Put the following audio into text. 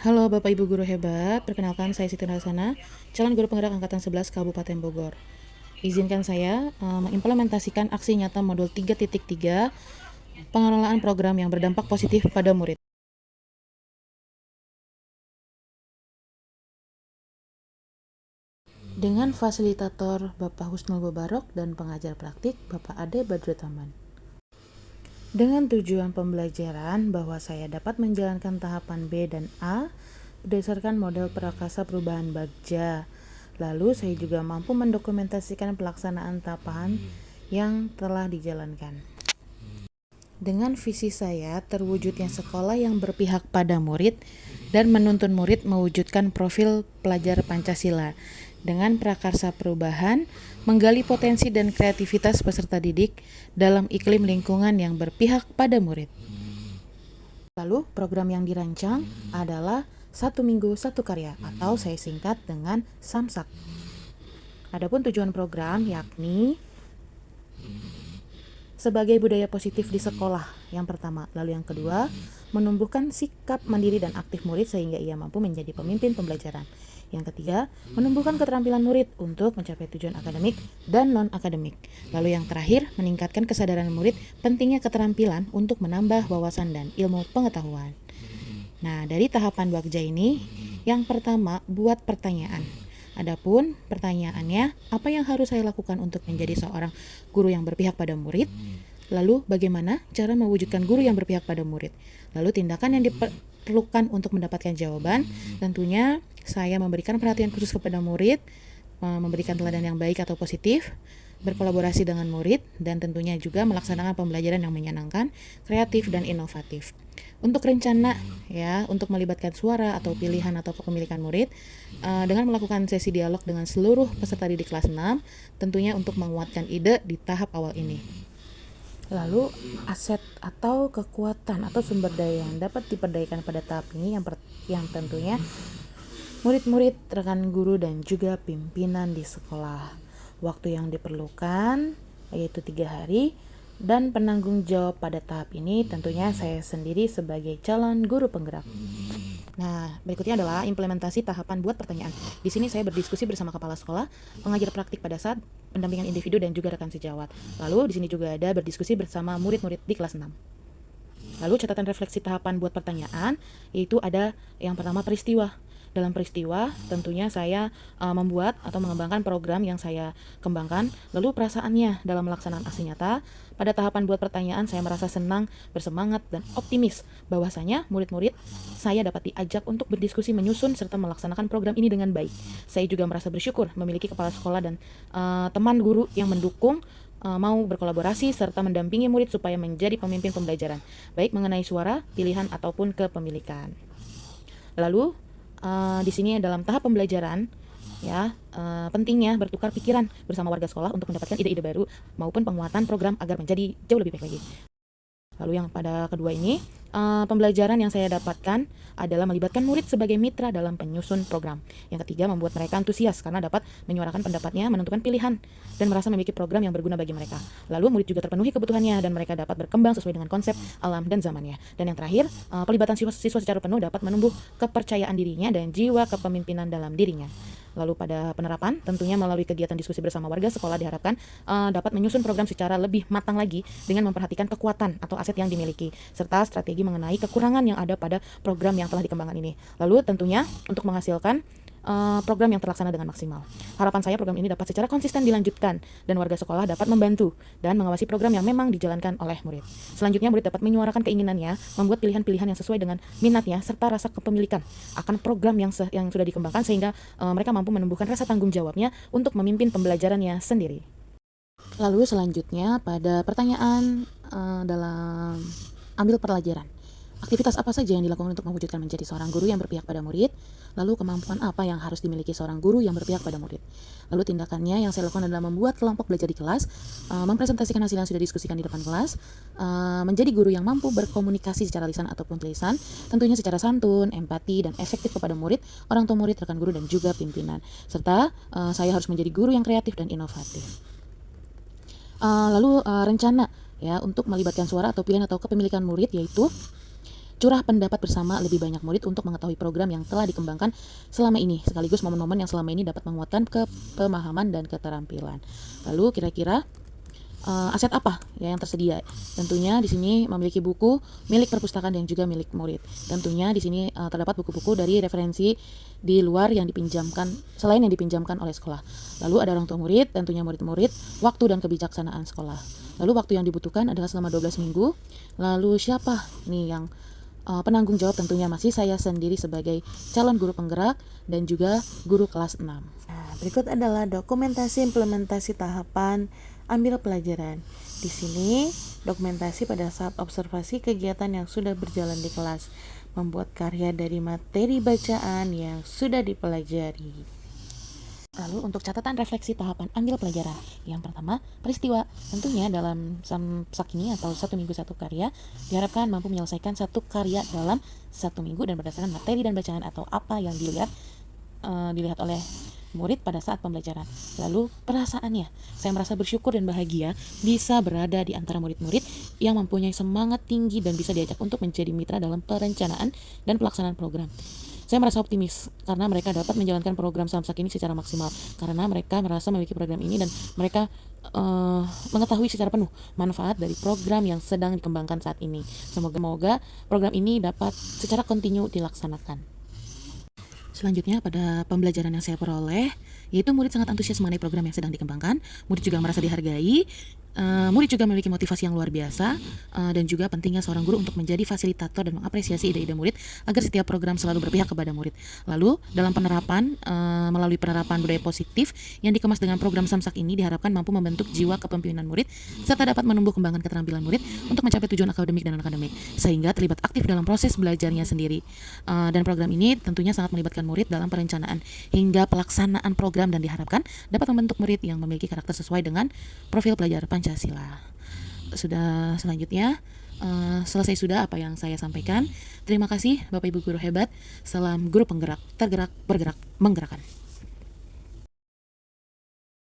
Halo Bapak Ibu Guru hebat, perkenalkan saya Siti Rasana, calon guru penggerak Angkatan 11 Kabupaten Bogor. Izinkan saya mengimplementasikan aksi nyata modul 3.3 pengelolaan program yang berdampak positif pada murid. Dengan fasilitator Bapak Husnul Mubarok dan pengajar praktik Bapak Ade Badrutaman. Dengan tujuan pembelajaran bahwa saya dapat menjalankan tahapan B dan A berdasarkan model prakasa perubahan Bagja. Lalu saya juga mampu mendokumentasikan pelaksanaan tahapan yang telah dijalankan. Dengan visi saya terwujudnya sekolah yang berpihak pada murid dan menuntun murid mewujudkan profil pelajar Pancasila dengan prakarsa perubahan, menggali potensi dan kreativitas peserta didik dalam iklim lingkungan yang berpihak pada murid. Lalu program yang dirancang adalah 1 minggu 1 karya atau saya singkat dengan SAMSAK. Adapun tujuan program yakni sebagai budaya positif di sekolah yang pertama, lalu yang kedua menumbuhkan sikap mandiri dan aktif murid sehingga ia mampu menjadi pemimpin pembelajaran. Yang ketiga, menumbuhkan keterampilan murid untuk mencapai tujuan akademik dan non-akademik. Lalu yang terakhir, meningkatkan kesadaran murid pentingnya keterampilan untuk menambah wawasan dan ilmu pengetahuan. Nah, dari tahapan Bagja ini, yang pertama, buat pertanyaan. Adapun pertanyaannya, apa yang harus saya lakukan untuk menjadi seorang guru yang berpihak pada murid? Lalu bagaimana cara mewujudkan guru yang berpihak pada murid? Lalu tindakan yang diperlukan untuk mendapatkan jawaban, tentunya saya memberikan perhatian khusus kepada murid, memberikan teladan yang baik atau positif, berkolaborasi dengan murid, dan tentunya juga melaksanakan pembelajaran yang menyenangkan, kreatif, dan inovatif. Untuk rencana ya, untuk melibatkan suara atau pilihan atau kepemilikan murid dengan melakukan sesi dialog dengan seluruh peserta didik kelas 6, tentunya untuk menguatkan ide di tahap awal ini. Lalu aset atau kekuatan atau sumber daya yang dapat diperdayakan pada tahap ini yang tentunya murid-murid, rekan guru, dan juga pimpinan di sekolah. Waktu yang diperlukan yaitu 3 hari dan penanggung jawab pada tahap ini tentunya saya sendiri sebagai calon guru penggerak. Nah, berikutnya adalah implementasi tahapan buat pertanyaan. Di sini saya berdiskusi bersama kepala sekolah, pengajar praktik pada saat pendampingan individu dan juga rekan sejawat. Lalu di sini juga ada berdiskusi bersama murid-murid di kelas 6. Lalu catatan refleksi tahapan buat pertanyaan, yaitu ada yang pertama peristiwa. Dalam peristiwa tentunya saya membuat atau mengembangkan program yang saya kembangkan. Lalu perasaannya dalam melaksanakan aksi nyata. Pada tahapan buat pertanyaan saya merasa senang, bersemangat, dan optimis bahwasanya murid-murid saya dapat diajak untuk berdiskusi menyusun serta melaksanakan program ini dengan baik. Saya juga merasa bersyukur memiliki kepala sekolah dan teman guru yang mendukung, mau berkolaborasi serta mendampingi murid supaya menjadi pemimpin pembelajaran, baik mengenai suara, pilihan, ataupun kepemilikan. Lalu di sini dalam tahap pembelajaran ya, pentingnya bertukar pikiran bersama warga sekolah untuk mendapatkan ide-ide baru maupun penguatan program agar menjadi jauh lebih baik lagi. Lalu yang pada kedua ini, pembelajaran yang saya dapatkan adalah melibatkan murid sebagai mitra dalam penyusun program. Yang ketiga, membuat mereka antusias karena dapat menyuarakan pendapatnya, menentukan pilihan, dan merasa memiliki program yang berguna bagi mereka. Lalu murid juga terpenuhi kebutuhannya dan mereka dapat berkembang sesuai dengan konsep alam dan zamannya. Dan yang terakhir, pelibatan siswa secara penuh dapat menumbuh kepercayaan dirinya dan jiwa kepemimpinan dalam dirinya. Lalu pada penerapan, tentunya melalui kegiatan diskusi bersama warga sekolah diharapkan dapat menyusun program secara lebih matang lagi dengan memperhatikan kekuatan atau aset yang dimiliki, serta strategi mengenai kekurangan yang ada pada program yang telah dikembangkan ini. Lalu tentunya untuk menghasilkan program yang terlaksana dengan maksimal. Harapan saya program ini dapat secara konsisten dilanjutkan dan warga sekolah dapat membantu dan mengawasi program yang memang dijalankan oleh murid. Selanjutnya murid dapat menyuarakan keinginannya, membuat pilihan-pilihan yang sesuai dengan minatnya serta rasa kepemilikan akan program yang sudah dikembangkan sehingga mereka mampu menumbuhkan rasa tanggung jawabnya untuk memimpin pembelajarannya sendiri. Lalu selanjutnya pada pertanyaan dalam ambil pelajaran. Aktivitas apa saja yang dilakukan untuk mewujudkan menjadi seorang guru yang berpihak pada murid? Lalu kemampuan apa yang harus dimiliki seorang guru yang berpihak pada murid? Lalu tindakannya yang saya lakukan adalah membuat kelompok belajar di kelas, mempresentasikan hasil yang sudah diskusikan di depan kelas, menjadi guru yang mampu berkomunikasi secara lisan ataupun tulisan, tentunya secara santun, empati, dan efektif kepada murid, orang tua murid, rekan guru, dan juga pimpinan. Serta saya harus menjadi guru yang kreatif dan inovatif. Lalu rencana ya untuk melibatkan suara atau pilihan atau kepemilikan murid, yaitu curah pendapat bersama lebih banyak murid untuk mengetahui program yang telah dikembangkan selama ini, sekaligus momen-momen yang selama ini dapat menguatkan pemahaman dan keterampilan. Lalu kira-kira aset apa ya yang tersedia? Tentunya di sini memiliki buku milik perpustakaan dan juga milik murid. Tentunya di sini terdapat buku-buku dari referensi di luar yang dipinjamkan selain yang dipinjamkan oleh sekolah. Lalu ada orang tua murid, tentunya murid-murid, waktu dan kebijaksanaan sekolah. Lalu waktu yang dibutuhkan adalah selama 12 minggu. Lalu siapa nih yang penanggung jawab? Tentunya masih saya sendiri sebagai calon guru penggerak dan juga guru kelas 6. Nah, berikut adalah dokumentasi implementasi tahapan ambil pelajaran. Di sini dokumentasi pada saat observasi kegiatan yang sudah berjalan di kelas, membuat karya dari materi bacaan yang sudah dipelajari. Lalu untuk catatan refleksi tahapan ambil pelajaran. Yang pertama, peristiwa. Tentunya dalam samsak ini atau 1 minggu 1 karya, diharapkan mampu menyelesaikan 1 karya dalam 1 minggu dan berdasarkan materi dan bacaan atau apa yang dilihat oleh murid pada saat pembelajaran. Lalu perasaannya, saya merasa bersyukur dan bahagia bisa berada di antara murid-murid yang mempunyai semangat tinggi dan bisa diajak untuk menjadi mitra dalam perencanaan dan pelaksanaan program. Saya merasa optimis karena mereka dapat menjalankan program Samsak ini secara maksimal karena mereka merasa memiliki program ini dan mereka mengetahui secara penuh manfaat dari program yang sedang dikembangkan saat ini. Semoga program ini dapat secara kontinu dilaksanakan. Selanjutnya pada pembelajaran yang saya peroleh, yaitu murid sangat antusias mengenai program yang sedang dikembangkan, murid juga merasa dihargai, murid juga memiliki motivasi yang luar biasa, dan juga pentingnya seorang guru untuk menjadi fasilitator dan mengapresiasi ide-ide murid agar setiap program selalu berpihak kepada murid. Lalu dalam penerapan, melalui penerapan budaya positif yang dikemas dengan program Samsak ini diharapkan mampu membentuk jiwa kepemimpinan murid serta dapat menumbuh kembangkan keterampilan murid untuk mencapai tujuan akademik dan non-akademik sehingga terlibat aktif dalam proses belajarnya sendiri. Dan program ini tentunya sangat melibatkan murid dalam perencanaan hingga pelaksanaan program dan diharapkan dapat membentuk murid yang memiliki karakter sesuai dengan profil pelajar Pancasila. Sudah selanjutnya selesai sudah apa yang saya sampaikan. Terima kasih Bapak Ibu guru hebat. Salam guru penggerak, tergerak, bergerak, menggerakkan.